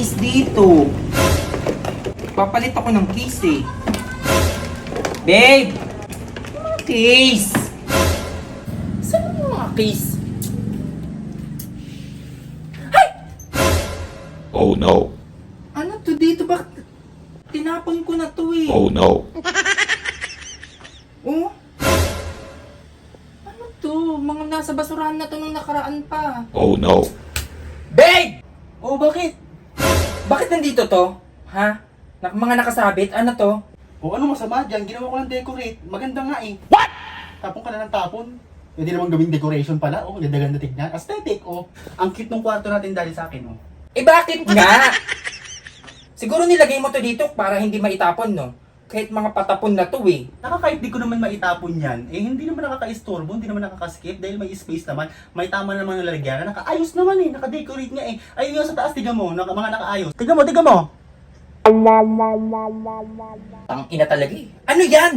case dito. Papalit ako ng case eh. Babe! Mga case! Saan yung mga case? Hay! Oh no. Ano to dito? Bakit? Tinapon ko na to eh. Oh no. Oh? Ano to? Mga nasa basurahan na to nung nakaraan pa. Oh no. Babe! Oh, bakit? Bakit nandito to? Ha? Mga nakasabit? Ano to? O ano masama dyan? Ginawa ko ng decorate. Maganda nga eh. What? Tapon ka na ng tapon. Pwede naman gawing decoration pala. Oh, ganda-ganda tignan. Aesthetic, oh. Ang cute ng kwarto natin dahil sa akin, oh. Eh bakit nga? Siguro nilagay mo to dito para hindi maitapon, no? Kahit mga patapon na to eh. Kahit di ko naman maitapon yan, eh hindi naman nakaka-istorbo, hindi naman nakaka-skip dahil may space naman, may tama naman ng lalagyan. Nakaayos naman eh, naka-decorate nga eh. Ayun yung sa taas, tiga mo, mga nakaayos. Tiga mo, tiga mo! Tang ina talaga eh. Ano yan?